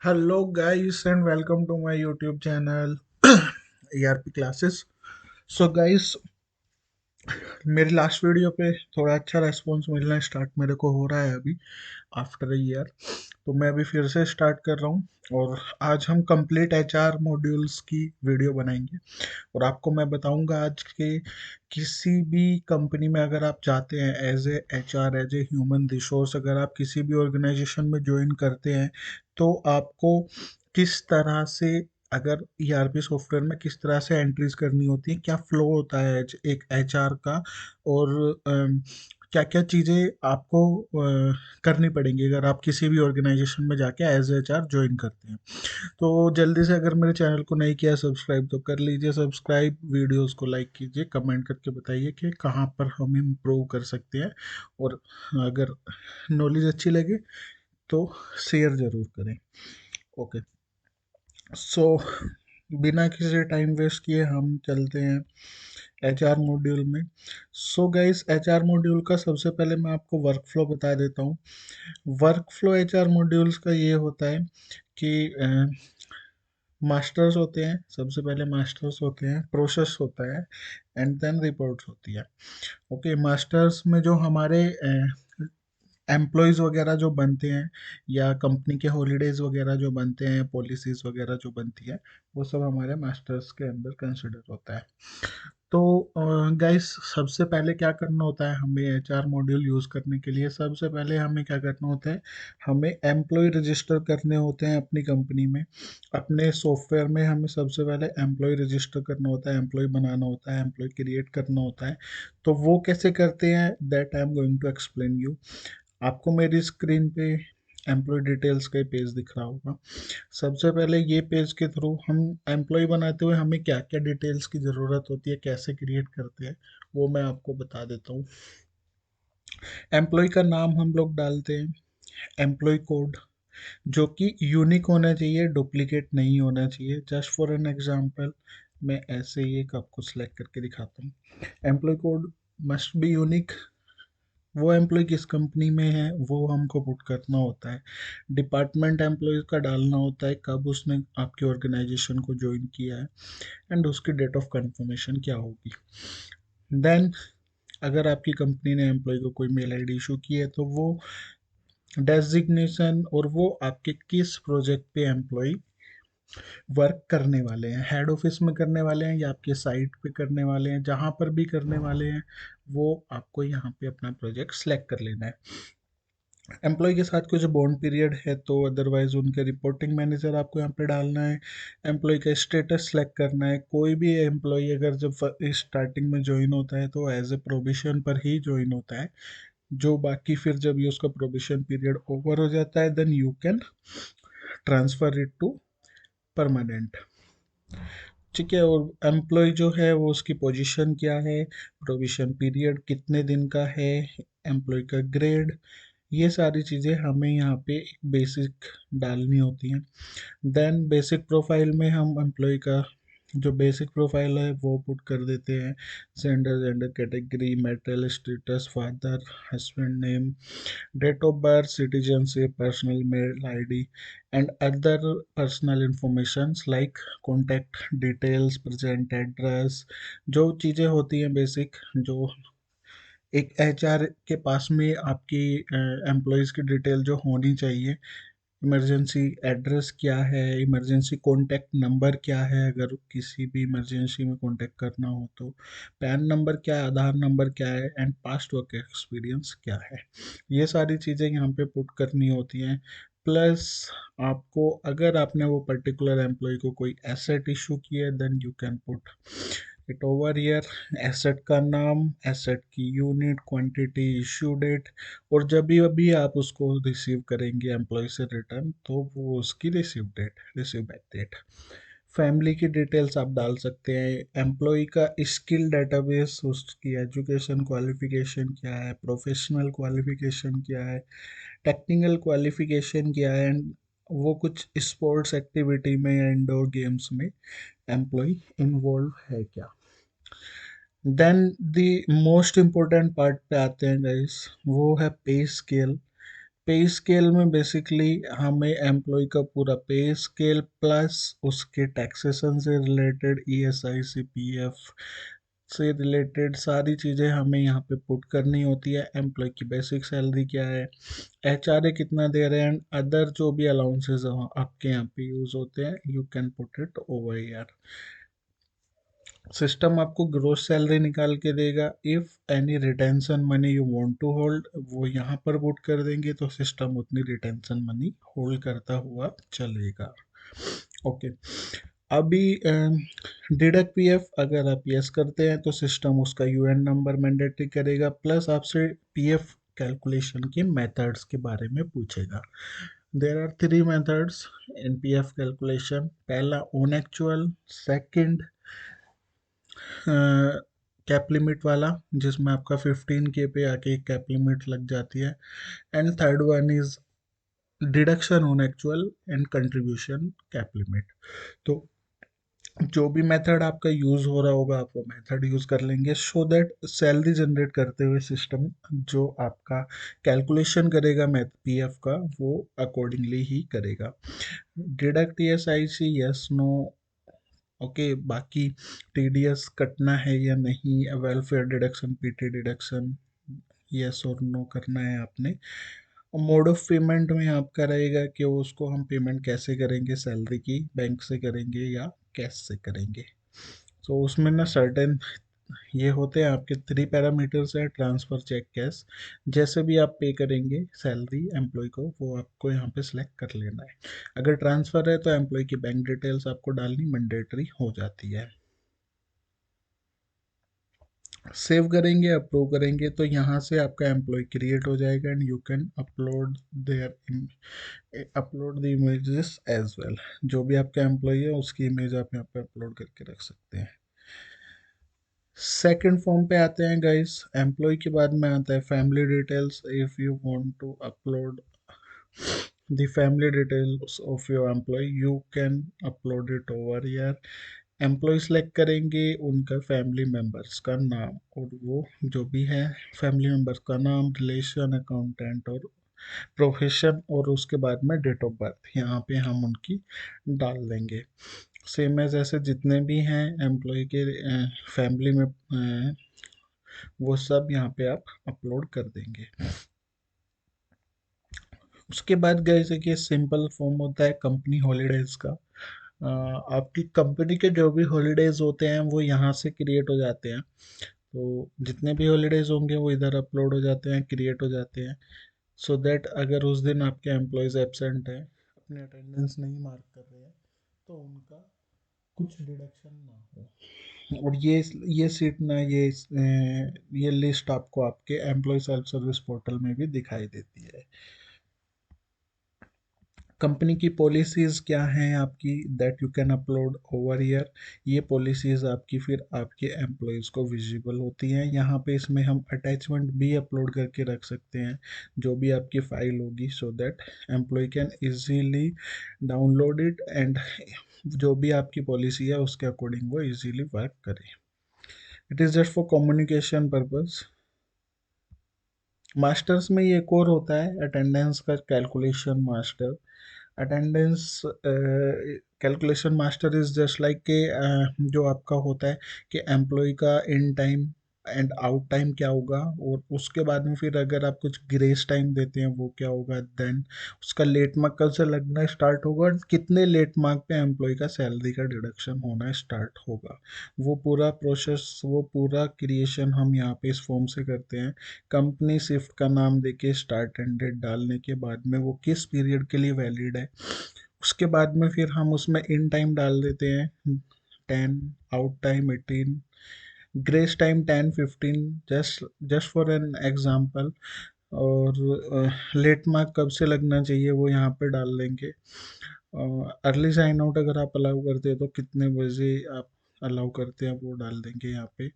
Hello, guys, and welcome to my YouTube channel ERP classes. So, guys, मेरी last video पे थोड़ा अच्छा response मिलना स्टार्ट मेरे को हो रहा है अभी आफ्टर अ ईयर। तो मैं अभी फिर से स्टार्ट कर रहा हूँ और आज हम कंप्लीट एचआर मॉड्यूल्स की वीडियो बनाएंगे। और आपको मैं बताऊंगा आज के किसी भी कंपनी में अगर आप जाते हैं as a HR as a human resource, अगर आप किसी भी ऑर्गेनाइजेशन में ज्वाइन करते हैं तो आपको किस तरह से, अगर ईआरपी सॉफ्टवेयर में किस तरह से एंट्रीज करनी होती है, क्या फ्लो होता है एक एचआर का, और क्या क्या चीज़ें आपको करनी पड़ेंगी अगर आप किसी भी ऑर्गेनाइजेशन में जाके एज एचआर ज्वाइन करते हैं। तो जल्दी से अगर मेरे चैनल को नहीं किया सब्सक्राइब तो कर लीजिए सब्सक्राइब, वीडियोस को लाइक कीजिए, कमेंट करके बताइए कि कहाँ पर हम इम्प्रूव कर सकते हैं। और अगर नॉलेज अच्छी लगे तो शेयर ज़रूर करें। ओके, सो बिना किसी टाइम वेस्ट किए हम चलते हैं एचआर मॉड्यूल में। सो गाइस, एचआर मॉड्यूल का सबसे पहले मैं आपको वर्क फ्लो बता देता हूँ। वर्क फ्लो एचआर मॉड्यूल्स का ये होता है कि मास्टर्स होते हैं, सबसे पहले मास्टर्स होते हैं, प्रोसेस होता है, एंड देन रिपोर्ट्स होती है। ओके, मास्टर्स में जो हमारे एम्प्लॉयज़ वगैरह जो बनते हैं या कंपनी के हॉलीडेज़ वगैरह जो बनते हैं, पॉलिसीज़ वगैरह जो बनती है, वो सब हमारे मास्टर्स के अंदर कंसिडर होता है। तो गाइस, सबसे पहले क्या करना होता है हमें एचआर मॉड्यूल यूज़ करने के लिए? सबसे पहले हमें क्या करना होता है, हमें एम्प्लॉय रजिस्टर करने होते हैं अपनी कंपनी में। अपने सॉफ्टवेयर में हमें सबसे पहले एम्प्लॉय रजिस्टर करना होता है, एम्प्लॉय बनाना होता है, एम्प्लॉय क्रिएट करना होता है। तो वो कैसे करते हैं, that I am going to explain you. आपको मेरी स्क्रीन पे एम्प्लॉय डिटेल्स का पेज दिख रहा होगा। सबसे पहले ये पेज के थ्रू हम एम्प्लॉय बनाते हुए हमें क्या क्या डिटेल्स की ज़रूरत होती है, कैसे क्रिएट करते हैं, वो मैं आपको बता देता हूँ। एम्प्लॉय का नाम हम लोग डालते हैं, एम्प्लॉय कोड जो कि यूनिक होना चाहिए, डुप्लीकेट नहीं होना चाहिए। जस्ट फॉर एन एग्जांपल मैं ऐसे ही एक आपको सेलेक्ट करके दिखाता हूँ। Employ code must be unique, वो एम्प्लॉय किस कंपनी में है वो हमको पुट करना होता है। डिपार्टमेंट एम्प्लॉय का डालना होता है, कब उसने आपकी ऑर्गेनाइजेशन को ज्वाइन किया है, एंड उसकी डेट ऑफ कंफर्मेशन क्या होगी। देन अगर आपकी कंपनी ने एम्प्लॉय को कोई मेल आईडी इशू की है तो वो डेजिग्नेशन और वो आपके किस प्रोजेक्ट पे एम्प्लॉय वर्क करने वाले हैं, हेड ऑफिस में करने वाले हैं या आपके साइट पे करने वाले हैं, जहाँ पर भी करने वाले हैं वो आपको यहाँ पे अपना प्रोजेक्ट सेलेक्ट कर लेना है। एम्प्लॉय के साथ कुछ बॉन्ड पीरियड है तो अदरवाइज उनके रिपोर्टिंग मैनेजर आपको यहाँ पे डालना है। एम्प्लॉय का स्टेटस सेलेक्ट करना है। कोई भी एम्प्लॉय अगर जब स्टार्टिंग में ज्वाइन होता है तो एज ए प्रोविजन पर ही ज्वाइन होता है। जो बाकी फिर जब ये उसका प्रोविजन पीरियड ओवर हो जाता है then you can transfer it to permanent. ठीक है, और एम्प्लॉय जो है वो उसकी पोजीशन क्या है, प्रोविजन पीरियड कितने दिन का है, एम्प्लॉय का ग्रेड, ये सारी चीज़ें हमें यहाँ पे एक बेसिक डालनी होती हैं। देन बेसिक प्रोफाइल में हम एम्प्लॉय का जो बेसिक प्रोफाइल है वो पुट कर देते हैं। Gender, gender category, marital status, father, husband name, date of birth, citizenship, personal mail ID, and other personal informations like contact details, present address, जो चीज़ें होती हैं बेसिक, जो एक एचआर के पास में आपकी एम्प्लॉयज़ की डिटेल जो होनी चाहिए। इमरजेंसी एड्रेस क्या है, इमरजेंसी कॉन्टैक्ट नंबर क्या है अगर किसी भी इमरजेंसी में कॉन्टैक्ट करना हो तो, पैन नंबर क्या है, आधार नंबर क्या है, एंड पास्ट वर्क एक्सपीरियंस क्या है। ये सारी चीज़ें यहाँ पे पुट करनी होती हैं। प्लस आपको अगर आपने वो पर्टिकुलर एम्प्लॉय को कोई एसेट इशू किया है then you can put it over here. Asset का नाम, एसेट की यूनिट, क्वांटिटी, इशू डेट, और जब भी अभी आप उसको रिसीव करेंगे एम्प्लॉय से रिटर्न तो वो उसकी receive date, receive back date. Family की डिटेल्स आप डाल सकते हैं। एम्प्लॉय का स्किल डेटाबेस, उसकी एजुकेशन क्वालिफिकेशन क्या है, प्रोफेशनल क्वालिफिकेशन क्या है, टेक्निकल क्वालिफिकेशन क्या है, एंड वो कुछ स्पोर्ट्स एक्टिविटी में या इंडोर गेम्स में एम्प्लॉय इन्वॉल्व है क्या। Then the most important part पे आते हैं गाइस, वो है पे स्केल। पे स्केल में बेसिकली हमें एम्प्लॉय का पूरा पे स्केल प्लस उसके टैक्सेशन से रिलेटेड ईएसआई सीपीएफ से रिलेटेड सारी चीज़ें हमें यहाँ पे पुट करनी होती है। एम्प्लॉय की बेसिक सैलरी क्या है, एचआरए कितना दे रहे हैं, अदर जो भी अलाउंसेस आपके यहाँ पे यूज़ होते हैं, you can put it over here. System आपको ग्रोस सैलरी निकाल के देगा। If any retention money you want to hold, वो यहाँ पर पुट कर देंगे तो सिस्टम उतनी रिटेंशन मनी होल्ड करता हुआ चलेगा। ओके, अभी डिडक्ट पीएफ अगर आप यस करते हैं तो सिस्टम उसका यूएन नंबर मैंडेटरी करेगा, प्लस आपसे पीएफ कैलकुलेशन के मेथड्स के बारे में पूछेगा। There are three methods in PF calculation. पहला on actual, second cap limit वाला जिसमें आपका 15K पे आके एक कैप लिमिट लग जाती है, and third one is deduction on actual and contribution cap limit. तो जो भी मेथड आपका यूज हो रहा होगा आप वो मेथड यूज कर लेंगे, सो दैट सैलरी जनरेट करते हुए सिस्टम जो आपका कैलकुलेशन करेगा मैथ पीएफ का वो अकॉर्डिंगली ही करेगा। Deduct yes I see yes no, okay. बाकी टीडीएस कटना है या नहीं, welfare deduction PT deduction yes और नो करना है आपने। मोड ऑफ पेमेंट में आपका रहेगा कि उसको हम पेमेंट कैसे करेंगे, सैलरी की बैंक से करेंगे या कैश से करेंगे। तो उसमें ना सर्टेन ये होते हैं आपके थ्री पैरामीटर्स है, ट्रांसफ़र, चेक, कैश। जैसे भी आप पे करेंगे सैलरी एम्प्लॉय को वो आपको यहाँ पे सिलेक्ट कर लेना है। अगर ट्रांसफ़र है तो एम्प्लॉय की बैंक डिटेल्स आपको डालनी मैंडेटरी हो जाती है। सेव करेंगे, अप्रूव करेंगे तो यहाँ से आपका एम्प्लॉय क्रिएट हो जाएगा and you can upload there, upload the images as well. जो भी आपका एम्प्लॉय है उसकी इमेज आप यहाँ पे अपलोड करके रख सकते हैं। सेकंड फॉर्म पे आते हैं गाइस, एम्प्लॉय के बाद में आता है family details. If you want to upload the family details of your employ you can upload it over here. Employ select करेंगे, उनका फैमिली मेम्बर्स का नाम और वो जो भी है फैमिली मेम्बर्स का नाम, रिलेशन, अकाउंटेंट और प्रोफेशन, और उसके बाद में डेट ऑफ बर्थ यहाँ पे हम उनकी डाल देंगे। सेम एज ऐसे जितने भी हैं एम्प्लॉय के फैमिली में वो सब यहाँ पे आप अपलोड कर देंगे। उसके बाद गए कि सिंपल फॉर्म होता है कंपनी हॉलीडेज का। आपकी कंपनी के जो भी हॉलीडेज होते हैं वो यहाँ से क्रिएट हो जाते हैं। तो जितने भी हॉलीडेज होंगे वो इधर अपलोड हो जाते हैं, क्रिएट हो जाते हैं, सो दैट अगर उस दिन आपके एम्प्लॉयज़ एब्सेंट हैं, अपने अटेंडेंस नहीं मार्क कर रहे हैं, तो उनका कुछ डिडक्शन ना हो। और ये सीट ना ये लिस्ट आपको आपके एम्प्लॉय सेल्फ सर्विस पोर्टल में भी दिखाई देती है। कंपनी की पॉलिसीज़ क्या हैं आपकी, that you can upload over year. ये पॉलिसीज़ आपकी फिर आपके एम्प्लॉयज़ को विजिबल होती हैं यहाँ पे। इसमें हम अटैचमेंट भी अपलोड करके रख सकते हैं जो भी आपकी फ़ाइल होगी, so that employ can easily download it and जो भी आपकी पॉलिसी है उसके अकॉर्डिंग वो इजीली वर्क करे। It is just for communication purpose. Masters में ये एक और होता है अटेंडेंस का calculation master. Attendance calculation master is just like के जो आपका होता है कि एम्प्लॉय का in time and out time क्या होगा, और उसके बाद में फिर अगर आप कुछ ग्रेस टाइम देते हैं वो क्या होगा, देन उसका लेट मार्क कब से लगना स्टार्ट होगा और कितने लेट मार्क पे एम्प्लॉय का सैलरी का डिडक्शन होना स्टार्ट होगा। वो पूरा प्रोसेस, वो पूरा क्रिएशन हम यहाँ पे इस फॉर्म से करते हैं। कंपनी शिफ्ट का नाम देके स्टार्ट एंड डेट डालने के बाद में वो किस पीरियड के लिए वैलिड है, उसके बाद में फिर हम उसमें इन टाइम डाल देते हैं 10, out time 18, grace time 10, 15, just just for an example. और लेट मार्क कब से लगना चाहिए वो यहाँ पे डाल देंगे। अर्ली साइन आउट अगर आप अलाउ करते हैं तो कितने बजे आप अलाउ करते हैं वो डाल देंगे यहाँ पे।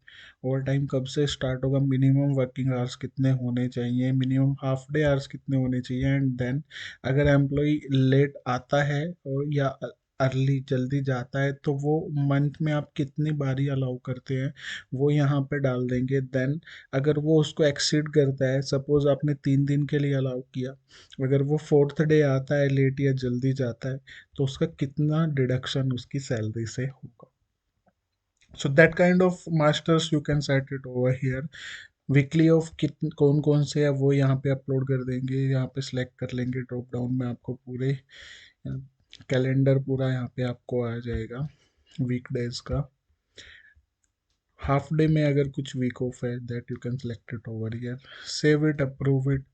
ओवर टाइम कब से स्टार्ट होगा, मिनिमम वर्किंग आवर्स कितने होने चाहिए, मिनिमम हाफ डे आवर्स कितने होने चाहिए, एंड देन अगर एम्प्लॉय लेट आता है और या अर्ली जल्दी जाता है तो वो मंथ में आप कितनी बारी अलाउ करते हैं वो यहाँ पे डाल देंगे। देन अगर वो उसको एक्सीड करता है, सपोज आपने 3 दिन के लिए अलाउ किया, अगर वो फोर्थ डे आता है लेट या जल्दी जाता है, तो उसका कितना डिडक्शन उसकी सैलरी से होगा। So that kind of masters you can set it over here. Weekly off कित कौन कौन से है वो यहाँ पे अपलोड कर देंगे, यहाँ पे सिलेक्ट कर लेंगे, ड्रॉप डाउन में आपको पूरे कैलेंडर पूरा यहाँ पे आपको आ जाएगा वीकडेज का। हाफ डे में अगर कुछ वीक ऑफ है that you can select it over here, save it, approve it.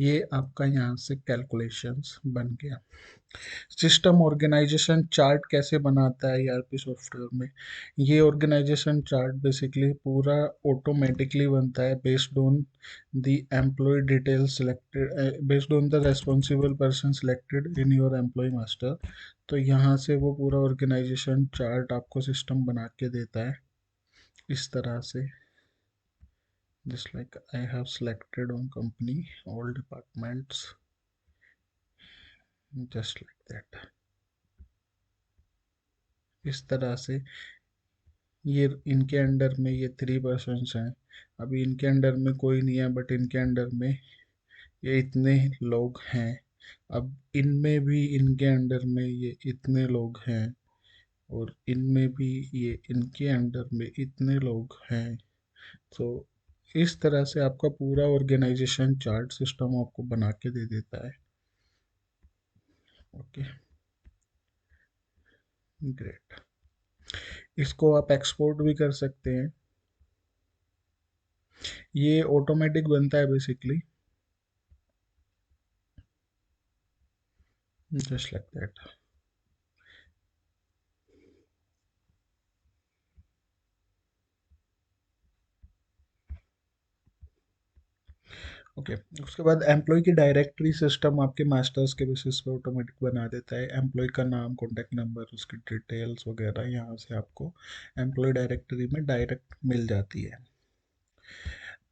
ये आपका यहाँ से कैलकुलेशंस बन गया। सिस्टम ऑर्गेनाइजेशन चार्ट कैसे बनाता है ईआरपी सॉफ्टवेयर में? ये ऑर्गेनाइजेशन चार्ट बेसिकली पूरा ऑटोमेटिकली बनता है based on the employ detail selected, based on the responsible person selected in your employ master. तो यहाँ से वो पूरा ऑर्गेनाइजेशन चार्ट आपको सिस्टम बना के देता है इस तरह से। just like I have selected on company all departments, just like that, इस तरह से। ये इनके अंडर में ये 3 पर्सन्स हैं, अभी इनके अंडर में कोई नहीं है बट इनके अंडर में ये इतने लोग हैं। अब इनमें भी इनके अंडर में ये इतने लोग हैं, और इनमें भी ये इनके अंडर में इतने लोग हैं। तो इस तरह से आपका पूरा ऑर्गेनाइजेशन चार्ट सिस्टम आपको बना के दे देता है। Okay, great. इसको आप एक्सपोर्ट भी कर सकते हैं, ये ऑटोमेटिक बनता है basically, just like that. Okay, उसके बाद एम्प्लॉय की डायरेक्टरी सिस्टम आपके मास्टर्स के बेसिस पे ऑटोमेटिक बना देता है। एम्प्लॉय का नाम, कॉन्टैक्ट नंबर, उसकी डिटेल्स वगैरह यहाँ से आपको एम्प्लॉय डायरेक्टरी में डायरेक्ट मिल जाती है।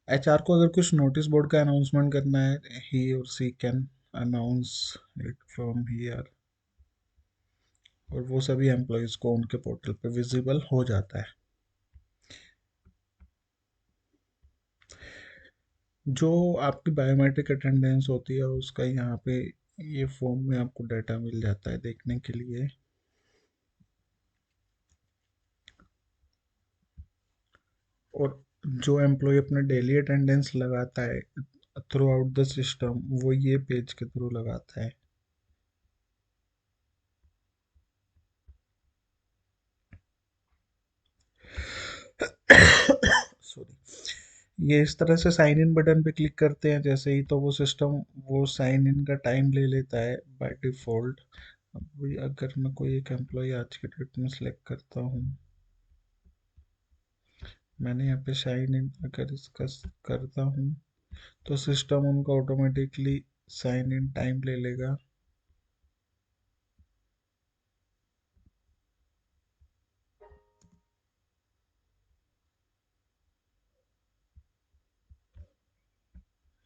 एचआर को अगर कुछ नोटिस बोर्ड का अनाउंसमेंट करना है, ही और she can announce it from here, और वो सभी एम्प्लॉयज़ को उनके पोर्टल पे विजिबल हो जाता है। जो आपकी बायोमेट्रिक अटेंडेंस होती है उसका यहाँ पे ये फॉर्म में आपको डाटा मिल जाता है देखने के लिए। और जो एम्प्लॉय अपना डेली अटेंडेंस लगाता है थ्रू आउट द सिस्टम, वो ये पेज के थ्रू लगाता है। सॉरी, ये इस तरह से साइन इन बटन पे क्लिक करते हैं जैसे ही, तो वो सिस्टम वो साइन इन का टाइम ले लेता है बाय डिफ़ॉल्ट। अब अगर मैं कोई एक एम्प्लॉय आज के डेट में सेलेक्ट करता हूँ, मैंने यहाँ पे साइन इन अगर इसका करता हूँ, तो सिस्टम उनका ऑटोमेटिकली साइन इन टाइम ले लेगा।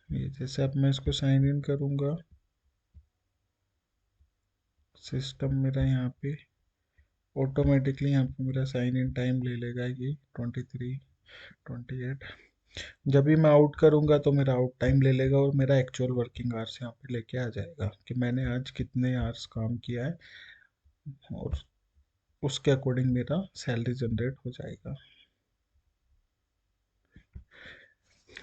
ये जैसे अब मैं इसको साइन इन करूँगा, सिस्टम मेरा यहाँ पे ऑटोमेटिकली यहाँ पे मेरा साइन इन टाइम ले लेगा ये 23, 28। जब भी मैं आउट करूँगा तो मेरा आउट टाइम ले लेगा और मेरा एक्चुअल वर्किंग आवर्स यहाँ पे लेके आ जाएगा कि मैंने आज कितने आवर्स काम किया है, और उसके अकॉर्डिंग मेरा सैलरी जनरेट हो जाएगा।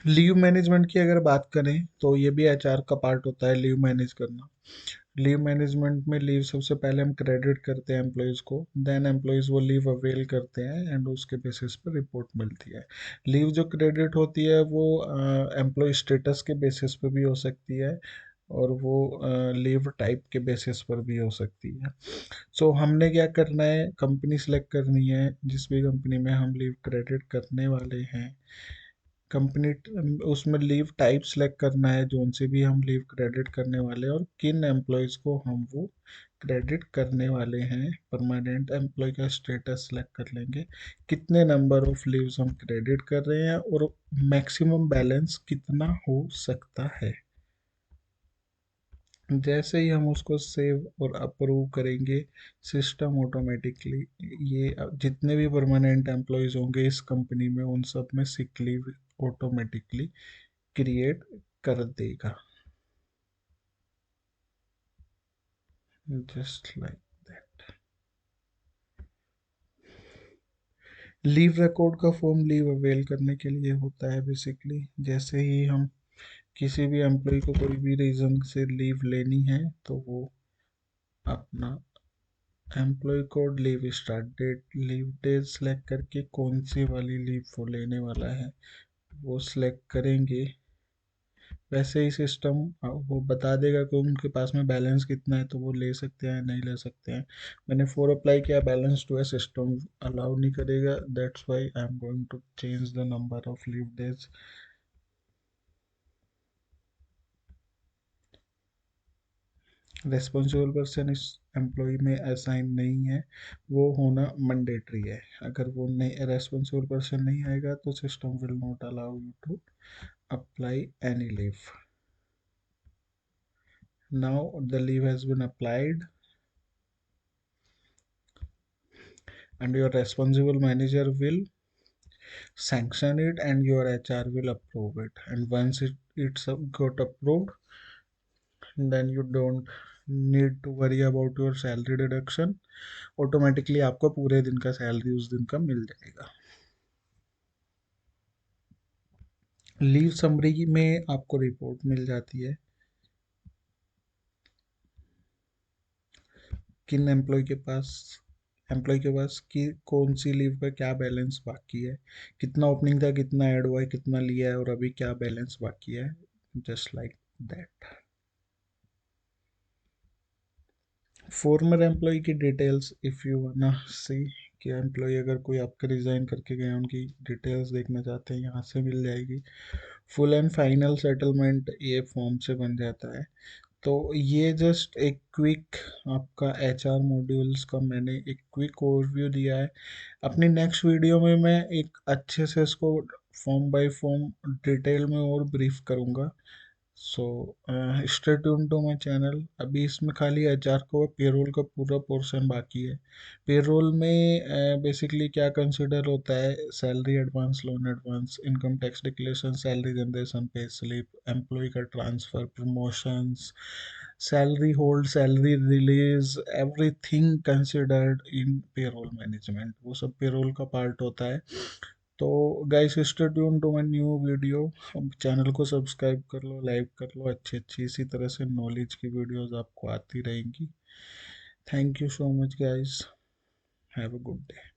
लीव मैनेजमेंट की अगर बात करें तो ये भी एचआर का पार्ट होता है, लीव मैनेज करना। लीव मैनेजमेंट में लीव सबसे पहले हम क्रेडिट करते हैं एम्प्लॉयज़ को, देन एम्प्लॉयज़ वो लीव अवेल करते हैं एंड उसके बेसिस पर रिपोर्ट मिलती है। लीव जो क्रेडिट होती है वो एम्प्लॉय स्टेटस के बेसिस पे भी हो सकती है, और वो लीव टाइप के बेसिस पर भी हो सकती है। सो हमने क्या करना है, कंपनी सेलेक्ट करनी है जिस भी कंपनी में हम लीव क्रेडिट करने वाले हैं। कंपनी उसमें लीव टाइप सेलेक्ट करना है जो उनसे भी हम लीव क्रेडिट करने वाले हैं, और किन एम्प्लॉयज़ को हम वो क्रेडिट करने वाले हैं। परमानेंट एम्प्लॉय का स्टेटस सेलेक्ट कर लेंगे, कितने नंबर ऑफ लीव्स हम क्रेडिट कर रहे हैं, और मैक्सिमम बैलेंस कितना हो सकता है। जैसे ही हम उसको सेव और अप्रूव करेंगे, सिस्टम ऑटोमेटिकली ये जितने भी परमानेंट एम्प्लॉयज़ होंगे इस कंपनी में उन सब में सिक लीव ऑटोमेटिकली क्रिएट कर देगा, just like that. Leave record का फॉर्म लीव अवेल करने के लिए होता है बेसिकली। जैसे ही हम किसी भी एम्प्लॉय को कोई भी रीज़न से लीव लेनी है तो वो अपना employ code, leave start date, leave date select करके कौन सी वाली लीव वो लेने वाला है वो सिलेक्ट करेंगे। वैसे ही सिस्टम वो बता देगा कि उनके पास में बैलेंस कितना है, तो वो ले सकते हैं नहीं ले सकते हैं। मैंने 4 अप्लाई किया, बैलेंस टू है, सिस्टम अलाउ नहीं करेगा, that's why I am going to change the number of leave days. Responsible person इस एम्प्लॉय में असाइन नहीं है, वो होना मैंडेटरी है। अगर वो नहीं, रेस्पॉन्सिबल पर्सन नहीं आएगा तो system will not allow you to apply any leave. Now the leave has been applied and your responsible manager will sanction it and your HR will approve it, and once it's got approved, then you don't need to worry about your salary deduction। Automatically आपको पूरे दिन का salary उस दिन का मिल जाएगा। Leave summary में आपको रिपोर्ट मिल जाती है किन एम्प्लॉय के पास कि कौन सी लीव का क्या बैलेंस बाकी है, कितना ओपनिंग था, कितना ऐड हुआ है, कितना लिया है और अभी क्या बैलेंस बाकी है, just like that. Former employ की डिटेल्स इफ़ यू वाना सी, कि एम्प्लॉय अगर कोई आपके रिज़ाइन करके गए उनकी डिटेल्स देखना चाहते हैं, यहाँ से मिल जाएगी। फुल एंड फाइनल सेटलमेंट ये फॉर्म से बन जाता है। तो ये जस्ट एक क्विक आपका एचआर मॉड्यूल्स का मैंने एक क्विक ओवरव्यू दिया है। अपनी नेक्स्ट वीडियो में मैं एक अच्छे से इसको फॉर्म बाय फॉर्म डिटेल में और ब्रीफ करूँगा। So stay tune to my channel. अभी इसमें खाली एचआर को पेरोल का पूरा पोर्शन बाकी है। पेरोल में बेसिकली क्या कंसिडर होता है, salary advance, loan advance, income tax declaration, salary generation, pay slip, employee का transfer, promotions, salary hold, salary release, everything considered in payroll management, वो सब पेरोल का पार्ट होता है। तो guys stay tune to my new video. Channel को subscribe कर लो, लाइक कर लो, अच्छी अच्छी इसी तरह से नॉलेज की वीडियोस आपको आती रहेंगी। Thank you so much guys, have a good day.